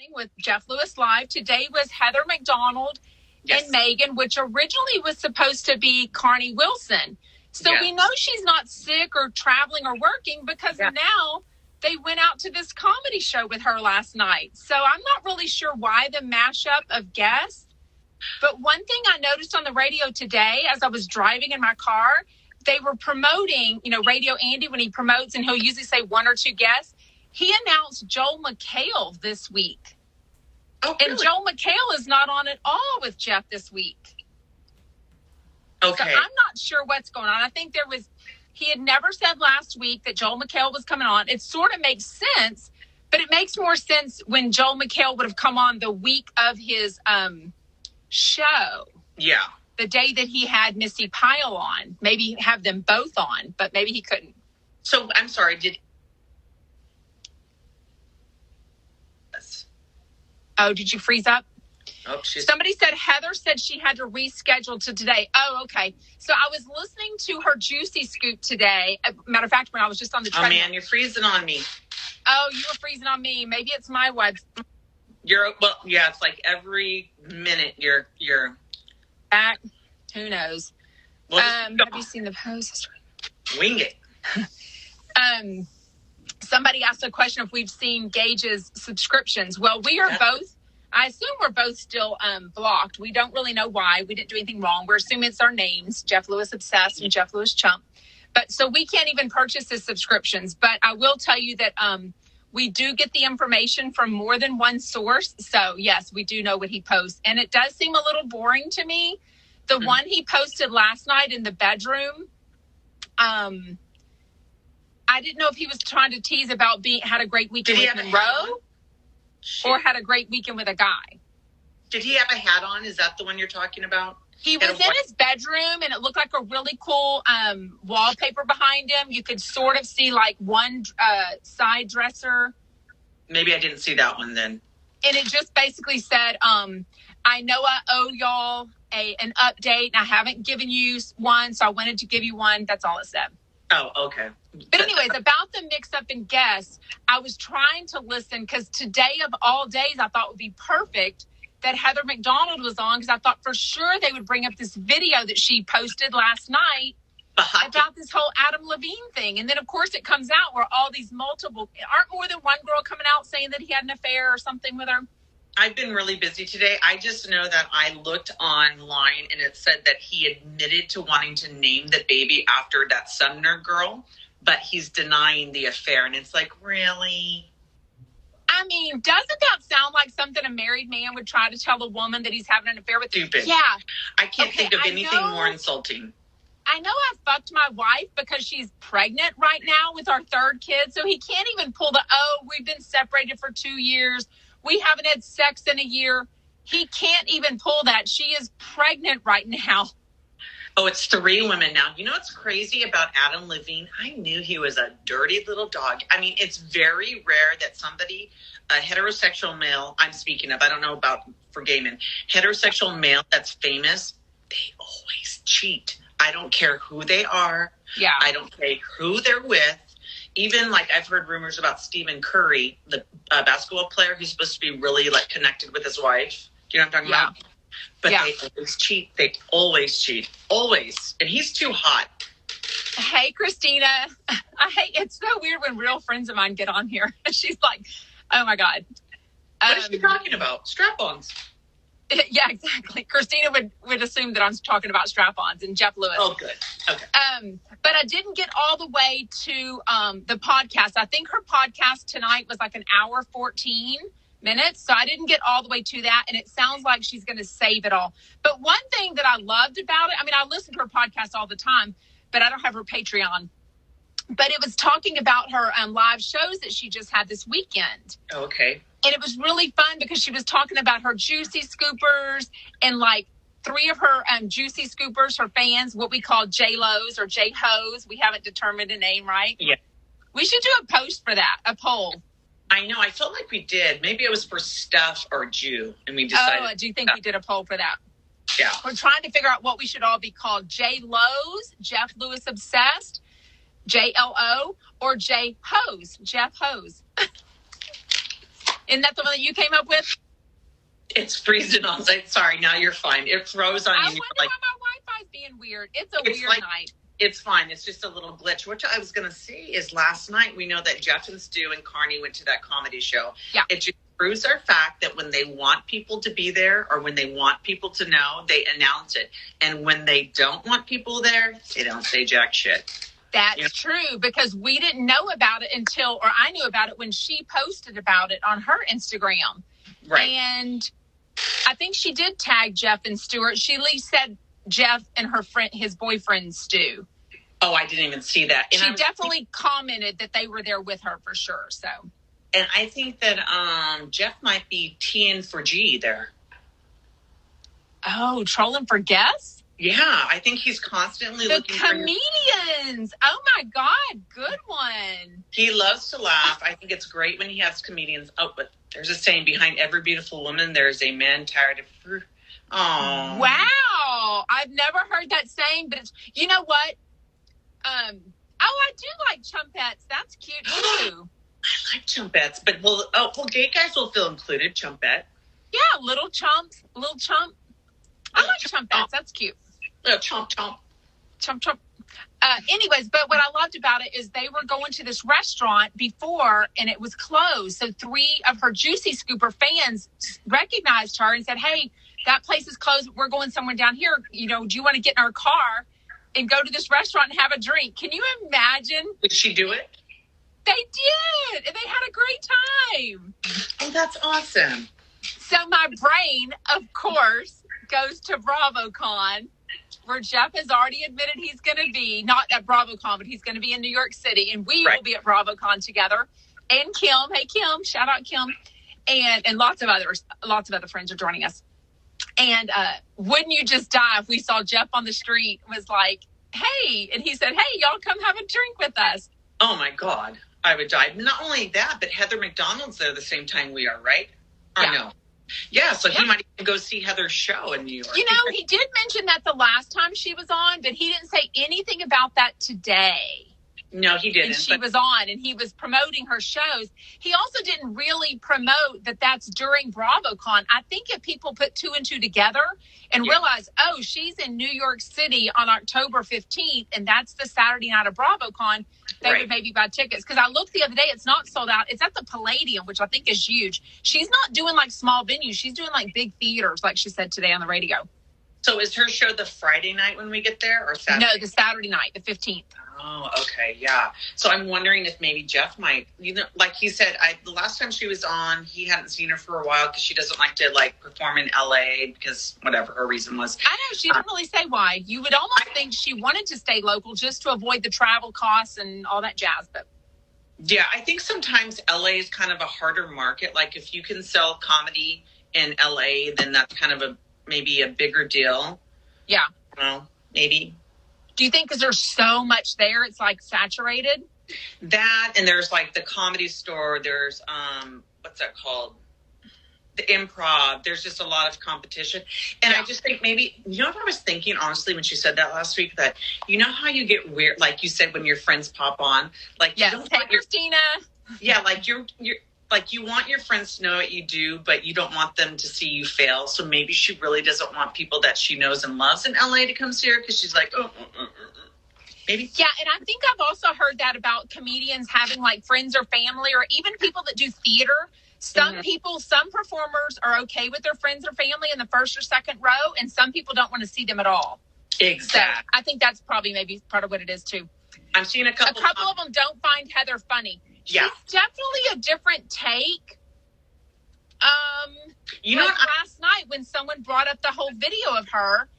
Morning with Jeff Lewis Live. Today was Heather McDonald and Megan, which originally was supposed to be Carney Wilson. So we know she's not sick or traveling or working because now they went out to this comedy show with her last night. So I'm not really sure why the mashup of guests. But one thing I noticed on the radio today as I was driving in my car, they were promoting, Radio Andy, when he promotes, and he'll usually say one or two guests. He announced Joel McHale this week. Oh, really? And Joel McHale is not on at all with Jeff this week. Okay. So I'm not sure what's going on. I think he had never said last week that Joel McHale was coming on. It sort of makes sense, but it makes more sense when Joel McHale would have come on the week of his show. Yeah. The day that he had Missy Pyle on. Maybe have them both on, but maybe he couldn't. So, I'm sorry, did you freeze up? Oh, Somebody said Heather said she had to reschedule to today. Oh, okay. So I was listening to her Juicy Scoop today. Matter of fact, when I was just on the treadmill. Oh, man, you're freezing on me. Oh, you were freezing on me. Maybe it's my web. It's like every minute you're back. Who knows? Well, have you seen the post? Wing it. Somebody asked a question if we've seen Gage's subscriptions. Well, we are both. I assume we're both still blocked. We don't really know why. We didn't do anything wrong. We're assuming it's our names, Jeff Lewis Obsessed and Jeff Lewis Chump. But so we can't even purchase his subscriptions. But I will tell you that we do get the information from more than one source. So, yes, we do know what he posts. And it does seem a little boring to me. The one he posted last night in the bedroom, I didn't know if he was trying to tease about had a great weekend with Monroe or had a great weekend with a guy. Did he have a hat on? Is that the one you're talking about? He was in his bedroom, and it looked like a really cool wallpaper behind him. You could sort of see like one side dresser. Maybe I didn't see that one then. And it just basically said, I know I owe y'all an update, and I haven't given you one, so I wanted to give you one. That's all it said. Oh, okay. But anyways, about the mix-up in guests, I was trying to listen because today of all days, I thought would be perfect that Heather McDonald was on because I thought for sure they would bring up this video that she posted last night about this whole Adam Levine thing. And then, of course, it comes out where all these aren't more than one girl coming out saying that he had an affair or something with her? I've been really busy today. I just know that I looked online and it said that he admitted to wanting to name the baby after that Sumner girl, but he's denying the affair. And it's like, really? I mean, doesn't that sound like something a married man would try to tell a woman that he's having an affair with? Stupid. Yeah. I can't think of anything more insulting. I know I fucked my wife because she's pregnant right now with our third kid. So he can't even pull we've been separated for 2 years. We haven't had sex in a year. He can't even pull that. She is pregnant right now. Oh, it's 3 women now. You know what's crazy about Adam Levine? I knew he was a dirty little dog. I mean, it's very rare that somebody, a heterosexual male, I'm speaking of, I don't know about for gay men, heterosexual male that's famous, they always cheat. I don't care who they are. Yeah. I don't care who they're with. Even like I've heard rumors about Stephen Curry, the basketball player who's supposed to be really like connected with his wife. Do you know what I'm talking about? But they always cheat. They always cheat. Always. And he's too hot. Hey, Christina. It's so weird when real friends of mine get on here. She's like, oh my God. What is she talking about? Strap-ons. Yeah, exactly. Christina would assume that I'm talking about strap-ons and Jeff Lewis. Oh, good. Okay. But I didn't get all the way to the podcast. I think her podcast tonight was like an hour 14 minutes. So I didn't get all the way to that. And it sounds like she's going to save it all. But one thing that I loved about it, I mean, I listen to her podcast all the time, but I don't have her Patreon. But it was talking about her live shows that she just had this weekend. Okay. And it was really fun because she was talking about her Juicy Scoopers and like 3 of her Juicy Scoopers, her fans, what we call J-Lo's or J-Ho's. We haven't determined a name, right? Yeah. We should do a post for that, a poll. I know. I felt like we did. Maybe it was for Stuff or Jew. And we decided. Oh, I do think we did a poll for that. Yeah. We're trying to figure out what we should all be called. J-Lo's, Jeff Lewis Obsessed, J-L-O, or J-Hose, Jeff Hose. Isn't that the one that you came up with? It's freezing on. Sorry, now you're fine. It froze on you. I wonder why my Wi-Fi's being weird. It's a weird night. It's fine. It's just a little glitch. What I was going to say is last night we know that Jeff and Stu and Carney went to that comedy show. Yeah. It just proves our fact that when they want people to be there or when they want people to know, they announce it. And when they don't want people there, they don't say jack shit. That's true, because we didn't know about it or I knew about it when she posted about it on her Instagram. Right. And I think she did tag Jeff and Stuart. She at least said Jeff and his boyfriend, Stu. Oh, I didn't even see that. And she definitely commented that they were there with her for sure. So, and I think that Jeff might be T-ing for G there. Oh, trolling for guests? Yeah, I think he's constantly looking for comedians. Oh my God, good one. He loves to laugh. I think it's great when he has comedians. Oh, but there's a saying: behind every beautiful woman, there's a man tired of her. Oh, wow! I've never heard that saying, but you know what? I do like chumpettes. That's cute too. I like chumpettes, but gay guys will feel included. Chumpette. Yeah, little chump. I like chumpettes. That's cute. Chomp. Anyways, but what I loved about it is they were going to this restaurant before and it was closed. So 3 of her Juicy Scooper fans recognized her and said, "Hey, that place is closed. We're going somewhere down here. Do you want to get in our car and go to this restaurant and have a drink?" Can you imagine? Did she do it? They did. And they had a great time. Oh, that's awesome. So my brain, of course, goes to BravoCon, where Jeff has already admitted he's going to be, not at BravoCon, but he's going to be in New York City, and we will be at BravoCon together. And Kim, hey Kim, shout out Kim, and lots of other friends are joining us. And wouldn't you just die if we saw Jeff on the street, was like, "Hey," and he said, "Hey, y'all come have a drink with us." Oh my God, I would die. Not only that, but Heather McDonald's there the same time we are, right? Or no? Yeah, so he might even go see Heather's show in New York. He did mention that the last time she was on, but he didn't say anything about that today. No, he didn't. And she was on, and he was promoting her shows. He also didn't really promote that that's during BravoCon. I think if people put 2 and 2 together and realize, oh, she's in New York City on October 15th, and that's the Saturday night of BravoCon, they would maybe buy tickets. Because I looked the other day, it's not sold out. It's at the Palladium, which I think is huge. She's not doing like small venues. She's doing like big theaters, like she said today on the radio. So is her show the Friday night when we get there, or Saturday? No, the Saturday night, the 15th. Oh, okay, yeah. So I'm wondering if maybe Jeff might, like he said, the last time she was on, he hadn't seen her for a while because she doesn't like to perform in LA because whatever her reason was. I know, she didn't really say why. You would almost think she wanted to stay local just to avoid the travel costs and all that jazz. But yeah, I think sometimes LA is kind of a harder market. Like if you can sell comedy in LA, then that's kind of maybe a bigger deal. Yeah. Well, maybe. Do you think because there's so much there, it's like saturated? That, and there's like the Comedy Store. There's, what's that called? The Improv. There's just a lot of competition. And I just think maybe, what I was thinking, honestly, when she said that last week, that how you get weird, like you said, when your friends pop on, like, yes, hey, Christina. Yeah, like you're like you want your friends to know what you do, but you don't want them to see you fail. So maybe she really doesn't want people that she knows and loves in LA to come see her because she's like, maybe. Yeah, and I think I've also heard that about comedians having like friends or family or even people that do theater. Some people, some performers are okay with their friends or family in the first or second row, and some people don't want to see them at all. Exactly. So I think that's probably maybe part of what it is too. I'm seeing a couple of them don't find Heather funny. She's definitely a different take. Last night when someone brought up the whole video of her,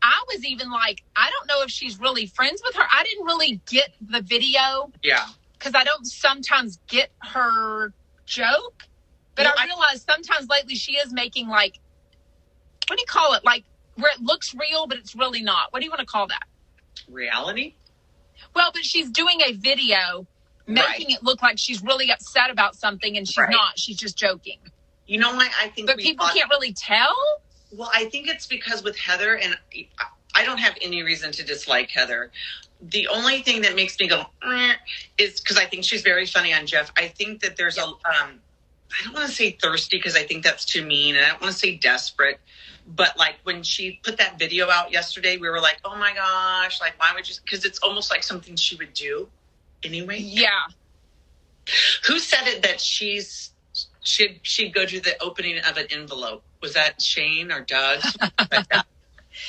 I was even like, I don't know if she's really friends with her. I didn't really get the video. Yeah. Because I don't sometimes get her joke. But I realized sometimes lately she is making like, what do you call it? Like where it looks real, but it's really not. What do you want to call that? Reality? Well, but she's doing a video making it look like she's really upset about something, and she's not. She's just joking. You know what? I think but people can't really tell? Well, I think it's because with Heather, and I don't have any reason to dislike Heather. The only thing that makes me go, is because I think she's very funny on Jeff. I think that there's I don't want to say thirsty because I think that's too mean. And I don't want to say desperate. But like when she put that video out yesterday, we were like, oh my gosh, like why would you? Because it's almost like something she would do anyway. Yeah. Who said it that she'd go to the opening of an envelope? Was that Shane or Doug? Like that.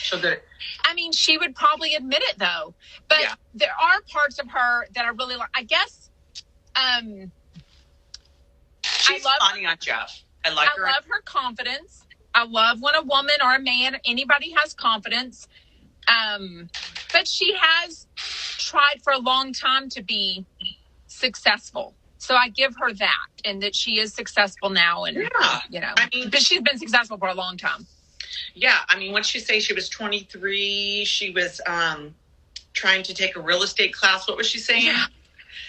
So that, I mean, she would probably admit it though. But there are parts of her that I really like. I guess she's funny on Jeff. I love her confidence. I love when a woman or a man, anybody has confidence. But she has tried for a long time to be successful. So I give her that, and that she is successful now. And, you know, I mean, but she's been successful for a long time. Yeah. I mean, what'd she say? She was 23. She was trying to take a real estate class. What was she saying? Yeah.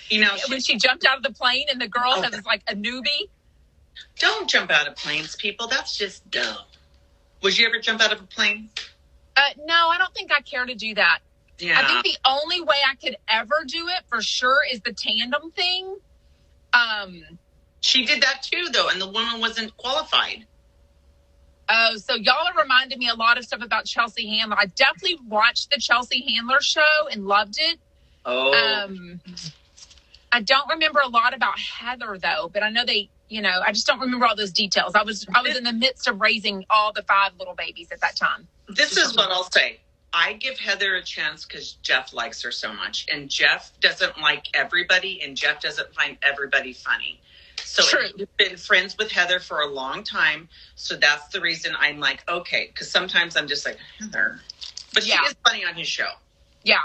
You know, when she jumped out of the plane and the girl that was like a newbie. Don't jump out of planes, people. That's just dumb. Would you ever jump out of a plane? No, I don't think I care to do that. Yeah. I think the only way I could ever do it for sure is the tandem thing. She did that too, though, and the woman wasn't qualified. Oh, so y'all have reminded me a lot of stuff about Chelsea Handler. I definitely watched the Chelsea Handler show and loved it. Oh. I don't remember a lot about Heather, though, but I know they, you know, I just don't remember all those details. I was in the midst of raising all the 5 little babies at that time. This is what I'll say. I give Heather a chance because Jeff likes her so much. And Jeff doesn't like everybody, and Jeff doesn't find everybody funny. So he's been friends with Heather for a long time. So that's the reason I'm like, okay. Because sometimes I'm just like, Heather. But she is funny on his show. Yeah.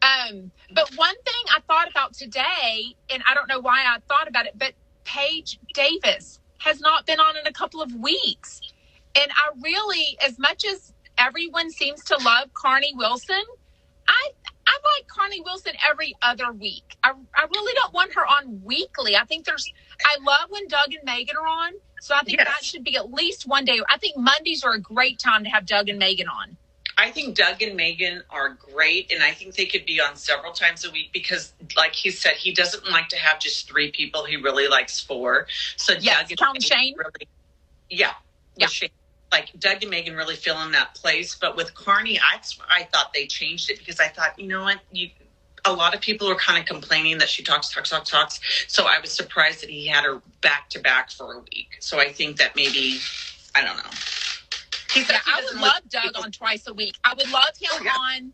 But one thing I thought about today, and I don't know why I thought about it, but Paige Davis has not been on in a couple of weeks. And I really, as much as everyone seems to love Carney Wilson, I like Carney Wilson every other week. I really don't want her on weekly. I love when Doug and Megan are on. So I think that should be at least one day. I think Mondays are a great time to have Doug and Megan on. I think Doug and Megan are great, and I think they could be on several times a week because, like he said, he doesn't like to have just 3 people. He really likes 4. So Doug and Shane. Shane. Like Doug and Megan really fill in that place. But with Carney, I thought they changed it because I thought, you know what, a lot of people were kind of complaining that she talks. So I was surprised that he had her back to back for a week. So I think that maybe, I don't know. I would love Doug on twice a week. I would love him on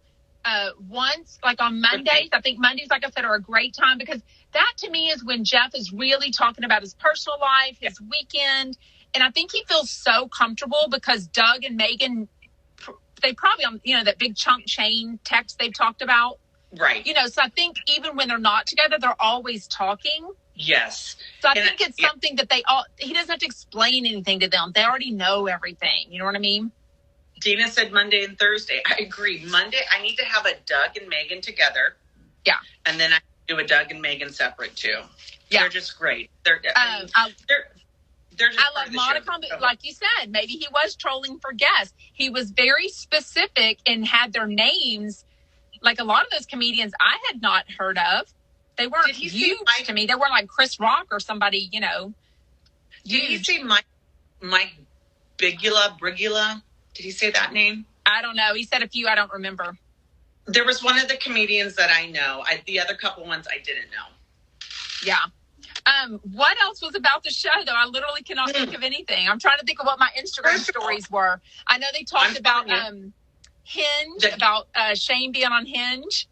once, like on Mondays. I think Mondays, like I said, are a great time because that to me is when Jeff is really talking about his personal life, his weekend. And I think he feels so comfortable because Doug and Megan, they probably on, you know, that big chunk chain text they've talked about. Right. You know, so I think even when they're not together, they're always talking. Yes. So I think it's something that he doesn't have to explain anything to them. They already know everything. You know what I mean? Dina said Monday and Thursday. I agree. Monday, I need to have a Doug and Megan together. Yeah. And then I do a Doug and Megan separate too. Yeah. They're just great. They're just I love Monica, show. like you said, maybe he was trolling for guests. He was very specific and had their names. Like a lot of those comedians I had not heard of. They weren't huge to me. They weren't like Chris Rock or somebody, you know. Did he say Mike Brigula? Did he say that name? I don't know. He said a few I don't remember. There was one of the comedians that I know. The other couple ones I didn't know. Yeah. What else was about the show, though? I literally cannot think of anything. I'm trying to think of what my Instagram stories were. I know they talked about Hinge, about Shane being on Hinge.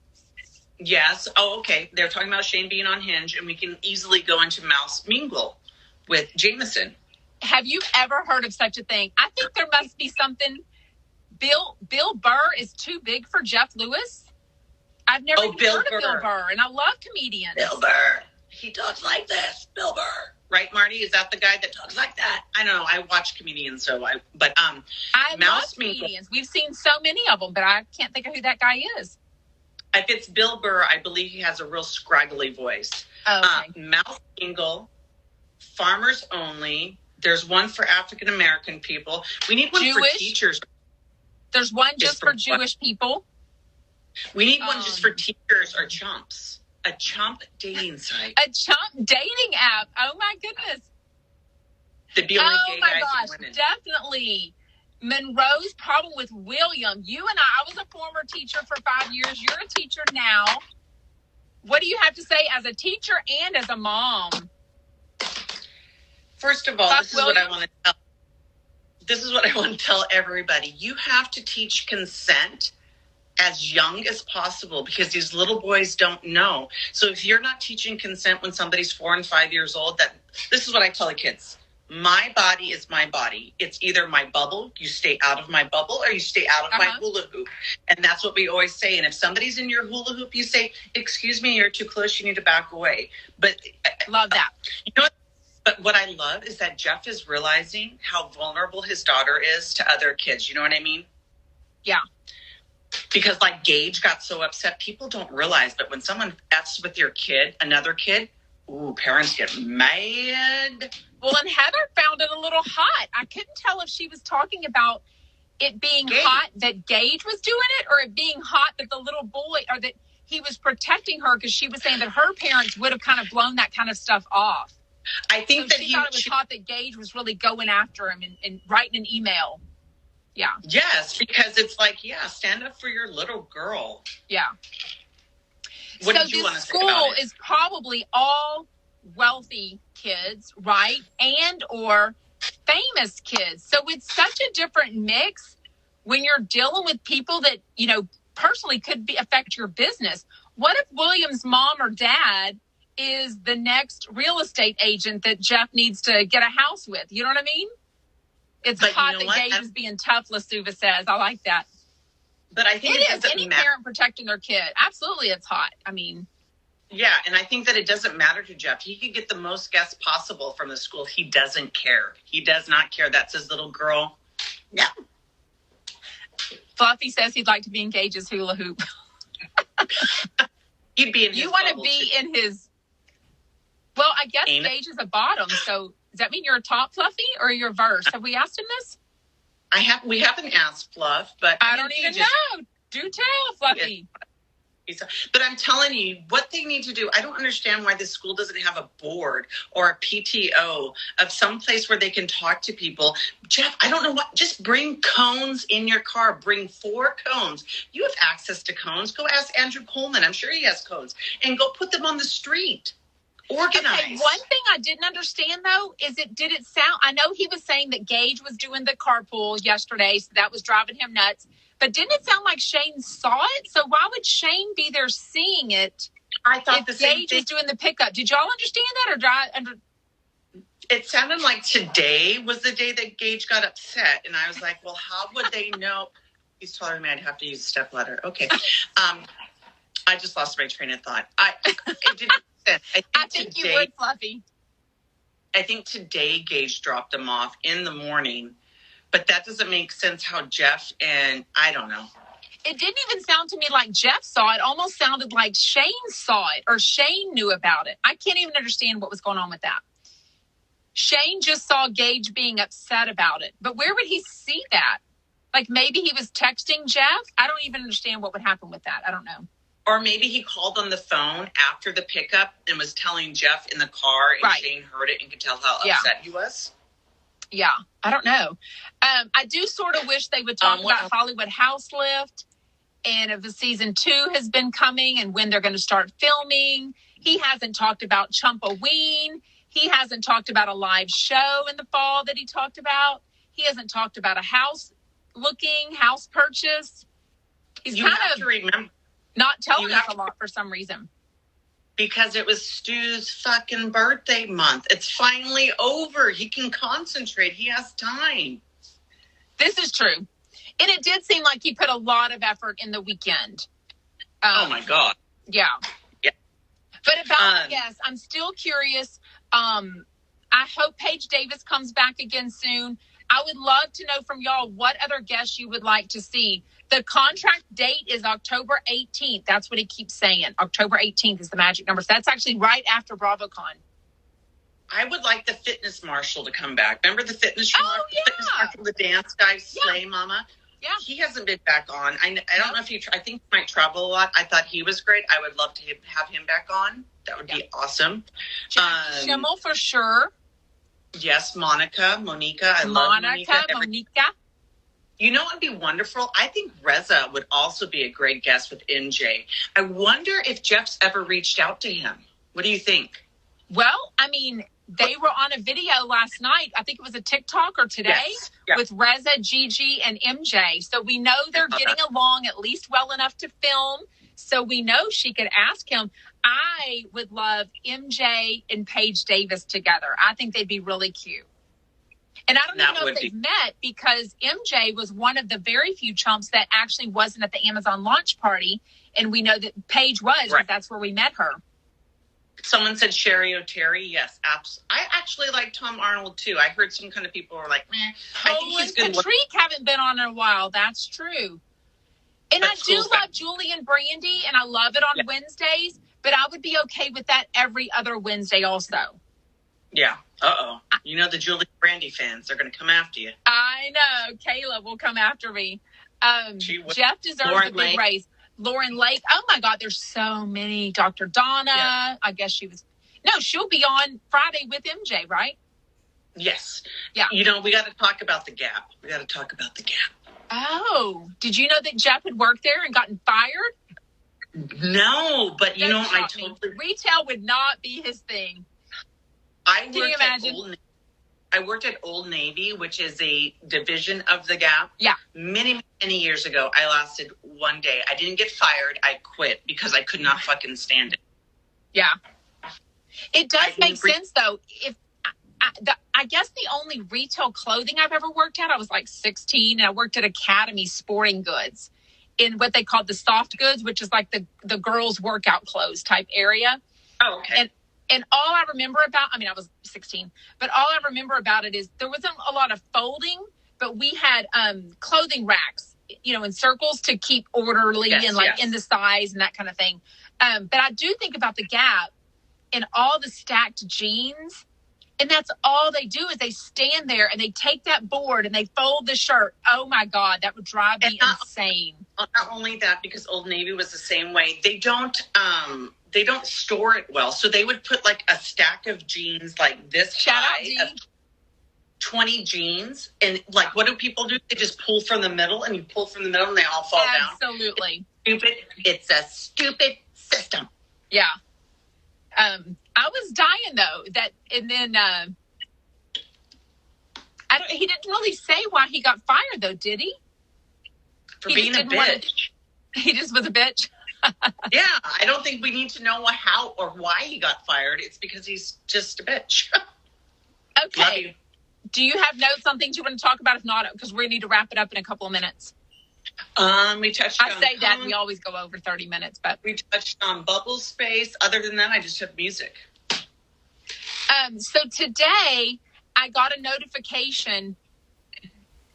Yes. Oh, okay. They're talking about Shane being on Hinge, and we can easily go into Mouse Mingle with Jamison. Have you ever heard of such a thing? I think there must be something. Bill Burr is too big for Jeff Lewis. I've never heard of Bill Burr, and I love comedians. Bill Burr. He talks like this. Bill Burr. Right, Marty? Is that the guy that talks like that? I don't know. I watch comedians, I love comedians. We've seen so many of them, but I can't think of who that guy is. If it's Bill Burr, I believe he has a real scraggly voice. Oh, okay. Mouse Mingle, Farmers Only. There's one for African American people. We need one for teachers. There's one just for Jewish people. We need one just for teachers or chumps. A chump dating site. A chump dating app. Oh my goodness. They'd be only gay guys and gosh, women. definitely. Monroe's problem with William. You and I was a former teacher for 5 years. You're a teacher now. What do you have to say as a teacher and as a mom? First of all, this is what I want to tell everybody. You have to teach consent as young as possible because these little boys don't know. So if you're not teaching consent when somebody's 4 and 5 years old, this is what I tell the kids. My body is my body. It's either my bubble, you stay out of my bubble, or you stay out of my hula hoop. And that's what we always say. And if somebody's in your hula hoop, you say, excuse me, you're too close, you need to back away. But love that. You know what? But what I love is that Jeff is realizing how vulnerable his daughter is to other kids. You know what I mean? Yeah. Because like Gage got so upset, people don't realize, but when someone F's with your kid, another kid, ooh, parents get mad. Well, and Heather found it a little hot. I couldn't tell if she was talking about it being hot that Gage was doing it or it being hot that the little boy or that he was protecting her because she was saying that her parents would have kind of blown that kind of stuff off. I think that she thought it was hot that Gage was really going after him and writing an email. Yeah. Yes, because it's like, stand up for your little girl. Yeah. What did you want to say about it? School is probably all wealthy kids, right? And or famous kids. So it's such a different mix when you're dealing with people that, you know, personally could affect your business. What if William's mom or dad is the next real estate agent that Jeff needs to get a house with? You know what I mean? It's hot that Gage is being tough, LaSuva says. I like that. But I think it is any parent protecting their kid. Absolutely, it's hot. I mean, yeah, and I think that it doesn't matter to Jeff. He could get the most guests possible from the school. He doesn't care. He does not care. That's his little girl. Yeah. Fluffy says he'd like to be in Gage's hula hoop. You'd be in his You want to be too. In his... Well, I guess Gage is a bottom, so does that mean you're a top, Fluffy, or you're a verse? Have we asked him this? We haven't asked Fluff, but I don't even know. Do tell, Fluffy. But I'm telling you, what they need to do, I don't understand why this school doesn't have a board or a PTO of some place where they can talk to people. Jeff, I don't know what, just bring cones in your car. Bring 4 cones. You have access to cones. Go ask Andrew Coleman. I'm sure he has cones. And go put them on the street. Organize. Okay, one thing I didn't understand, though, is did it sound, I know he was saying that Gage was doing the carpool yesterday, so that was driving him nuts. But didn't it sound like Shane saw it? So why would Shane be there seeing it? I thought the same Gage thing. was doing the pickup. Did y'all understand that It sounded like today was the day that Gage got upset. And I was like, well, how would they know? He's telling me I'd have to use a stepladder. Okay. I just lost my train of thought. It didn't make sense. I think you would, Fluffy. I think today Gage dropped him off in the morning. But that doesn't make sense how Jeff and I don't know. It didn't even sound to me like Jeff saw it. Almost sounded like Shane saw it or Shane knew about it. I can't even understand what was going on with that. Shane just saw Gage being upset about it. But where would he see that? Like maybe he was texting Jeff? I don't even understand what would happen with that. I don't know. Or maybe he called on the phone after the pickup and was telling Jeff in the car and Shane heard it and could tell how upset he was. Yeah, I don't know. I do sort of wish they would talk about Hollywood House Lift and if the season 2 has been coming and when they're going to start filming. He hasn't talked about Chumpaween. He hasn't talked about a live show in the fall that he talked about. He hasn't talked about a house purchase. He's you kind have of to remember, not telling us a lot for some reason. Because it was Stu's fucking birthday month. It's finally over. He can concentrate. He has time. This is true. And it did seem like he put a lot of effort in the weekend. Oh, my God. Yeah. Yeah. But about the guests, I'm still curious. I hope Paige Davis comes back again soon. I would love to know from y'all what other guests you would like to see. The contract date is October 18th. That's what he keeps saying. October 18th is the magic number. So that's actually right after BravoCon. I would like the fitness marshal to come back. Remember the fitness fitness marshal, the dance guy, Slay Mama? Yeah. He hasn't been back on. I don't know if I think he might travel a lot. I thought he was great. I would love to have him back on. That would be awesome. Schimmel for sure. Yes, Monica. I love Monica. Monica. You know what would be wonderful? I think Reza would also be a great guest with MJ. I wonder if Jeff's ever reached out to him. What do you think? Well, I mean, they were on a video last night. I think it was a TikTok or today with Reza, Gigi, and MJ. So we know they're getting along at least well enough to film. So we know she could ask him. I would love MJ and Paige Davis together. I think they'd be really cute. And I don't even know if they've met, because MJ was one of the very few chumps that actually wasn't at the Amazon launch party. And we know that Paige was, because that's where we met her. Someone said Sherry O'Terry. Yes, I actually like Tom Arnold, too. I heard some kind of people were like, meh. I think he's good. Patrick haven't been on in a while. That's true. And I do love Julie and Brandy, and I love it on Wednesdays. But I would be okay with that every other Wednesday also. Yeah. Uh-oh. You know the Julie and Brandy fans. They're going to come after you. I know. Kayla will come after me. Jeff deserves a big raise. Lauren Lake. Oh, my God. There's so many. Dr. Donna. Yeah. I guess she was. No, she'll be on Friday with MJ, right? Yes. Yeah. You know, we got to talk about the Gap. Oh. Did you know that Jeff had worked there and gotten fired? No, but you know, I totally. Retail would not be his thing. Can you imagine? I worked at Old Navy, which is a division of the Gap. Yeah. Many years ago. I lasted one day. I didn't get fired. I quit because I could not fucking stand it. Yeah. It does make sense, though. If I guess the only retail clothing I've ever worked at, I was like 16, and I worked at Academy Sporting Goods in what they called the soft goods, which is like the girls' workout clothes type area. Oh, okay. And all I remember about, I mean, I was 16, but all I remember about it is there wasn't a lot of folding, but we had clothing racks, you know, in circles to keep orderly in the size and that kind of thing. But I do think about the Gap and all the stacked jeans. And that's all they do is they stand there and they take that board and they fold the shirt. Oh, my God, that would drive me insane. Not only that, because Old Navy was the same way. They don't store it well. So they would put like a stack of jeans like this high of 20 jeans. And like, what do people do? They just pull from the middle, and you pull from the middle and they all fall down. Absolutely. It's a stupid system. Yeah. I was dying though and then he didn't really say why he got fired though, did he? For being a bitch. He just was a bitch. Yeah, I don't think we need to know how or why he got fired. It's because he's just a bitch. Okay. Do you have notes on things you want to talk about? If not, because we need to wrap it up in a couple of minutes. We touched on... I say that, and we always go over 30 minutes, but... We touched on bubble space. Other than that, I just have music. So today, I got a notification.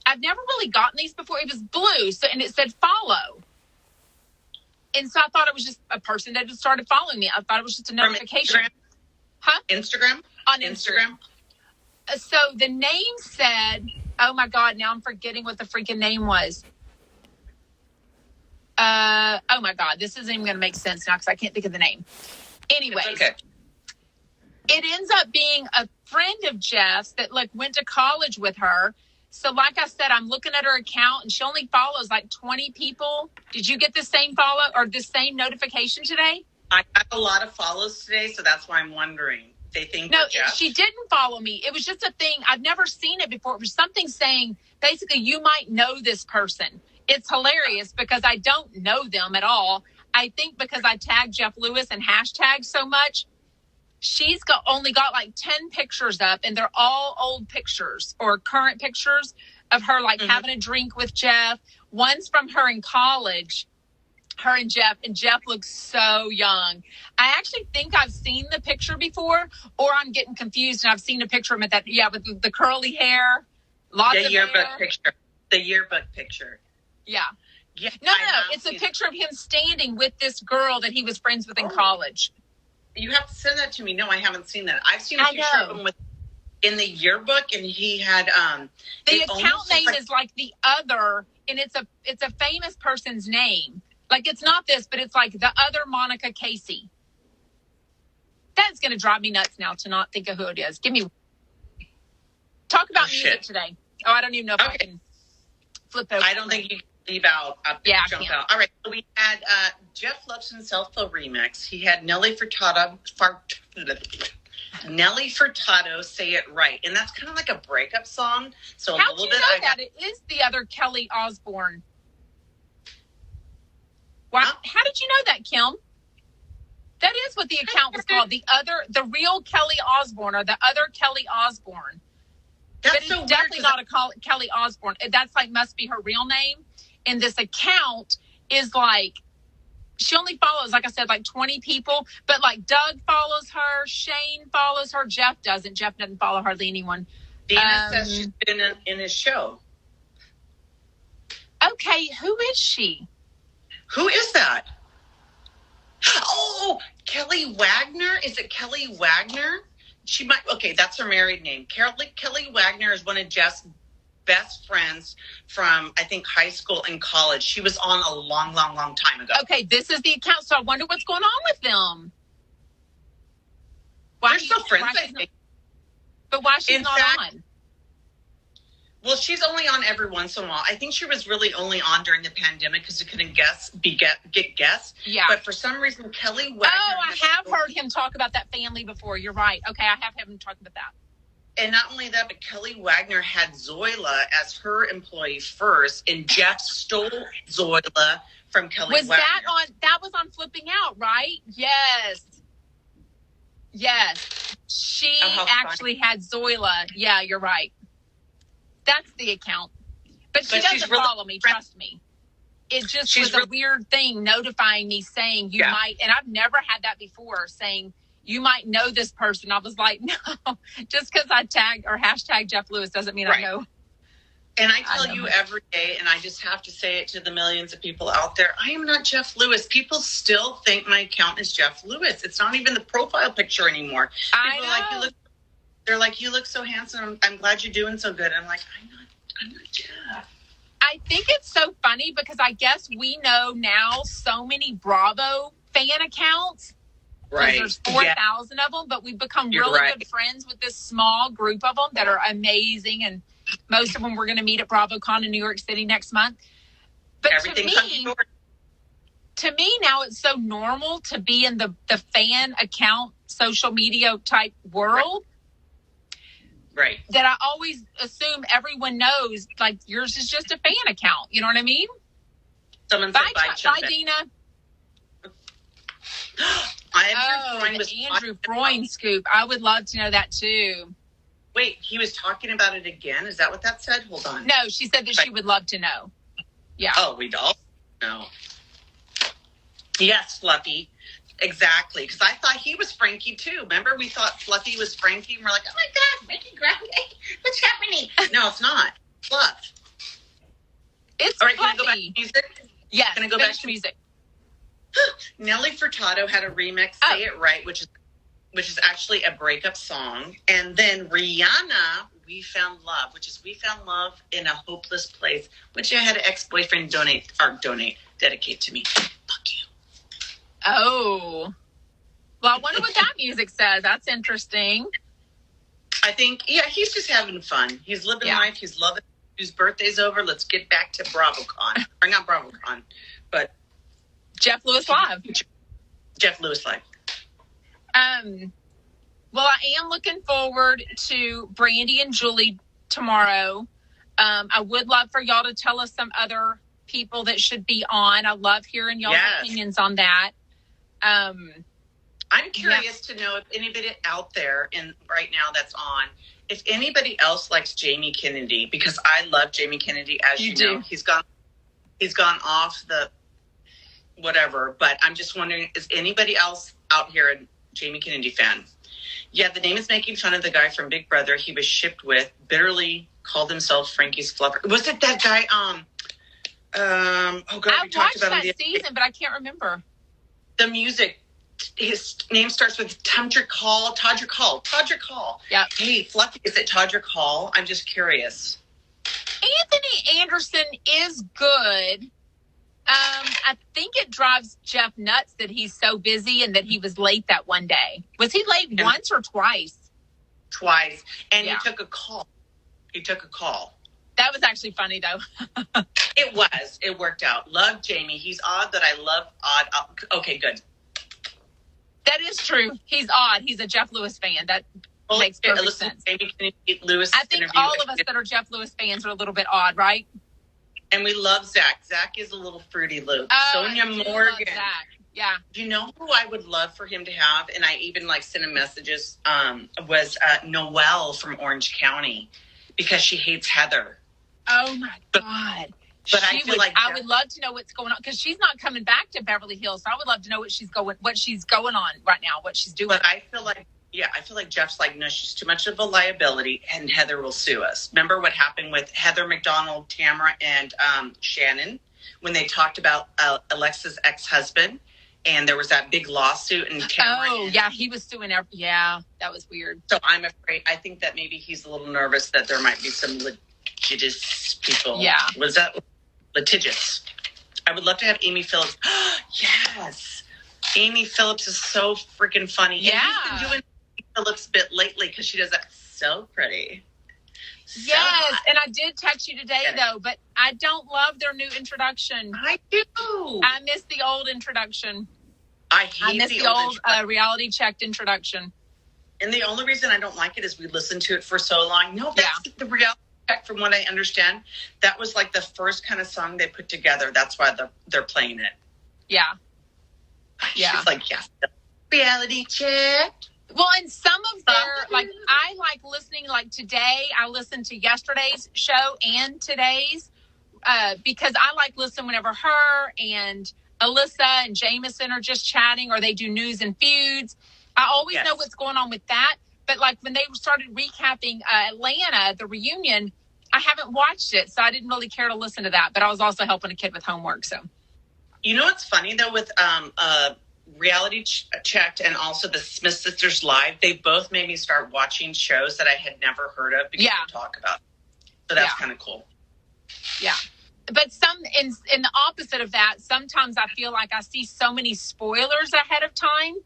I've never really gotten these before. It was blue, and it said follow. And so I thought it was just a person that had started following me. I thought it was just a notification. Instagram? Huh? Instagram? On Instagram. So the name said, oh my God, now I'm forgetting what the freaking name was. Oh my God, this isn't even going to make sense now because I can't think of the name. Anyways, okay. It ends up being a friend of Jeff's that went to college with her. So like I said, I'm looking at her account and she only follows like 20 people. Did you get the same follow or the same notification today? I got a lot of follows today, so that's why I'm wondering. They think no, she didn't follow me. It was just a thing. I've never seen it before. It was something saying, basically, you might know this person. It's hilarious because I don't know them at all. I think because I tagged Jeff Lewis and hashtag so much, she's only got like 10 pictures up, and they're all old pictures or current pictures of her having a drink with Jeff. One's from her in college, her and Jeff looks so young. I actually think I've seen the picture before, or I'm getting confused and I've seen a picture of him with the curly hair, lots of yearbook hair. Picture. The yearbook picture. Yeah. Yeah. No. It's a picture of him standing with this girl that he was friends with in college. You have to send that to me. No, I haven't seen that. I've seen a picture of him in the yearbook, and he had the account name is like the other, and it's a famous person's name. Like it's not this, but it's like the other Monica Casey. That's gonna drive me nuts now to not think of who it is. Give me. Talk about music today. Oh, I don't even know if I can flip over. I don't think you can leave out. Jump out. All right. So we had Jeff Love's Himself a remix. He had Nelly Furtado, Say It Right. And that's kind of like a breakup song. So How'd you know that? It is the other Kelly Osbourne. Wow. Huh? How did you know that, Kim? That is what the account was called. The real Kelly Osbourne, or the other Kelly Osbourne. That's but it's so definitely not a Kelly Osbourne. That's like, must be her real name. And this account is like, she only follows, like I said, like 20 people. But like Doug follows her, Shane follows her, Jeff doesn't. Jeff doesn't follow hardly anyone. Dina says she's been in his show. Okay, who is she? Who is that? Oh, Kelly Wagner. Is it Kelly Wagner? She might. Okay, that's her married name. Kelly Wagner is one of Jeff's best friends from, I think, high school and college. She was on a long, long, long time ago. Okay, this is the account. So I wonder what's going on with them. They're still friends, I think. But why she's not on? Well, she's only on every once in a while. I think she was really only on during the pandemic because she couldn't get guests. Yeah. But for some reason, Kelly Wagner. Oh, I have heard him talk about that family before. You're right. Okay, I have heard him talk about that. And not only that, but Kelly Wagner had Zoila as her employee first, and Jeff stole Zoila from Kelly Wagner. That was on Flipping Out, right? Yes. She actually had Zoila. Yeah, you're right. That's the account. But she doesn't follow me, trust me. It just was a weird thing notifying me saying you might, and I've never had that before, saying you might know this person. I was like, no, just because I tag or hashtag Jeff Lewis doesn't mean I know. And I tell you every day, and I just have to say it to the millions of people out there, I am not Jeff Lewis. People still think my account is Jeff Lewis. It's not even the profile picture anymore. People are like, they're like, you look so handsome. I'm glad you're doing so good. I'm like, I'm not Jeff. I think it's so funny because I guess we know now so many Bravo fan accounts. Right. There's 4,000 of them, but we've become really good friends with this small group of them that are amazing. And most of them we're going to meet at BravoCon in New York City next month. But to me now it's so normal to be in the fan account, social media type world. Right. That I always assume everyone knows, like, yours is just a fan account. You know what I mean? Someone said bye, Dina. The Andrew Freund scoop. I would love to know that, too. Wait, he was talking about it again? Is that what that said? Hold on. No, she said that she would love to know. Yeah. Oh, we'd all know. Yes, Fluffy. Exactly, because I thought he was Frankie too. Remember, we thought Fluffy was Frankie, and we're like, "Oh my God, Frankie Grande, what's happening?" No, it's not. Fluff. It's all right. Fluffy. Can I go back to music? Yes. Can I go back to music? Nelly Furtado had a remix, "Say It Right," which is actually a breakup song, and then Rihanna, "We Found Love," which is "We Found Love in a Hopeless Place," which I had an ex-boyfriend dedicate to me. Fuck you. Oh. Well, I wonder what that music says. That's interesting. I think, he's just having fun. He's living life. He's loving it. His birthday's over. Let's get back to BravoCon. Or not BravoCon, but Jeff Lewis Live. Jeff Lewis Live. Well, I am looking forward to Brandy and Julie tomorrow. I would love for y'all to tell us some other people that should be on. I love hearing y'all's opinions on that. I'm curious to know if anybody out there right now that's on, if anybody else likes Jamie Kennedy, because I love Jamie Kennedy, as you know. He's gone off the whatever, but I'm just wondering, is anybody else out here a Jamie Kennedy fan? Yeah, the name is making fun of the guy from Big Brother he was shipped with, bitterly called himself Frankie's fluffer. Was it that guy? I watched that season, but I can't remember. The music, his name starts with Todrick Hall. Yeah. Hey, Fluffy, is it Todrick Hall? I'm just curious. Anthony Anderson is good. I think it drives Jeff nuts that he's so busy and that he was late that one day. Was he late once or twice? Twice. And he took a call. He took a call. That was actually funny, though. It was. It worked out. Love Jamie. He's odd, but I love odd. Okay, good. That is true. He's odd. He's a Jeff Lewis fan. That makes perfect sense. Jamie Lewis I think all of us that are Jeff Lewis fans are a little bit odd, right? And we love Zach. Zach is a little Fruity Loop. Oh, Sonia Morgan. Zach. Yeah. Do you know who I would love for him to have? And I even sent him messages. Was Noelle from Orange County, because she hates Heather. Oh my God. But I feel like I would love to know what's going on, because she's not coming back to Beverly Hills. So I would love to know what she's going on right now, what she's doing. But I feel like Jeff's like, no, she's too much of a liability, and Heather will sue us. Remember what happened with Heather McDonald, Tamara, and Shannon when they talked about Alexa's ex-husband, and there was that big lawsuit, and Tamara. Oh, yeah, he was suing. Yeah, that was weird. So I'm afraid. I think that maybe he's a little nervous that there might be some litigious people. Yeah. Was that litigious? I would love to have Amy Phillips. Yes. Amy Phillips is so freaking funny. Yeah. And he's been doing Phillips bit lately because she does that so pretty. Yes, and I did text you today, though, but I don't love their new introduction. I do. I miss the old introduction. I miss the old reality checked introduction. And the only reason I don't like it is we listened to it for so long. No, that's the reality check, from what I understand. That was like the first kind of song they put together. That's why they're playing it. Yeah. Yeah. She's like, yes. Reality check. Well, and some of their, I like listening, today, I listened to yesterday's show and today's, because I like listening whenever her and Alyssa and Jamison are just chatting, or they do news and feuds. I always know what's going on with that. But when they started recapping Atlanta, the reunion, I haven't watched it, so I didn't really care to listen to that. But I was also helping a kid with homework, so. You know what's funny, though, with Reality Checked and also the Smith Sisters Live, they both made me start watching shows that I had never heard of because they talk about it. So that's kind of cool. Yeah. But in the opposite of that, sometimes I feel like I see so many spoilers ahead of time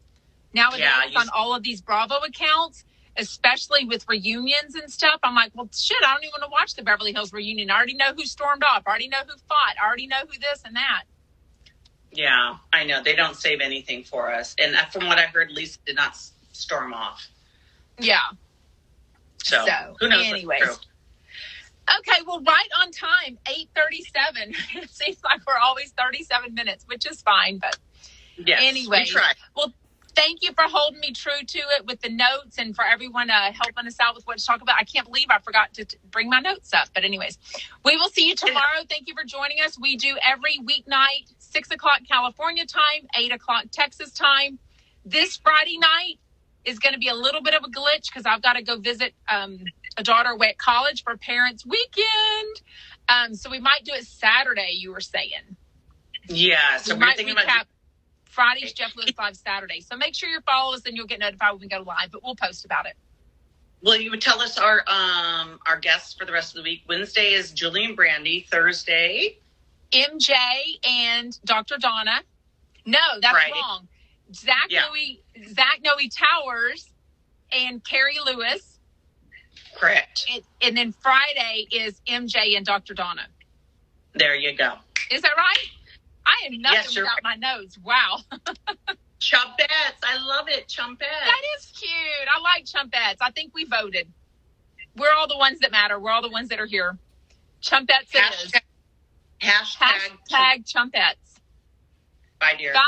nowadays on all of these Bravo accounts, especially with reunions and stuff. I'm like, well, shit, I don't even want to watch the Beverly Hills reunion. I already know who stormed off. I already know who fought. I already know who this and that. Yeah, I know. They don't save anything for us. And from what I heard, Lisa did not storm off. Yeah. So who knows? Anyways. Okay, well, right on time, 8:37. It seems like we're always 37 minutes, which is fine. But anyway, we try. Well, thank you for holding me true to it with the notes, and for everyone helping us out with what to talk about. I can't believe I forgot to bring my notes up. But anyways, we will see you tomorrow. Thank you for joining us. We do every weeknight, 6 o'clock California time, 8 o'clock Texas time. This Friday night is going to be a little bit of a glitch because I've got to go visit a daughter away at college for Parents Weekend. So we might do it Saturday, you were saying. Yeah, so we're thinking about Friday's Jeff Lewis Live Saturday. So make sure you follow us and you'll get notified when we go live, but we'll post about it. Well, you would tell us our guests for the rest of the week. Wednesday is Julie and Brandy. Thursday, MJ and Dr. Donna. No, that's wrong. Zach Noe Towers and Carrie Lewis. Correct. And then Friday is MJ and Dr. Donna. There you go. Is that right? I am nothing without my notes. Wow. Chumpettes. I love it. Chumpettes. That is cute. I like chumpettes. I think we voted. We're all the ones that matter. We're all the ones that are here. Chumpettes it is. Hashtag chumpettes. Bye, dear. Bye.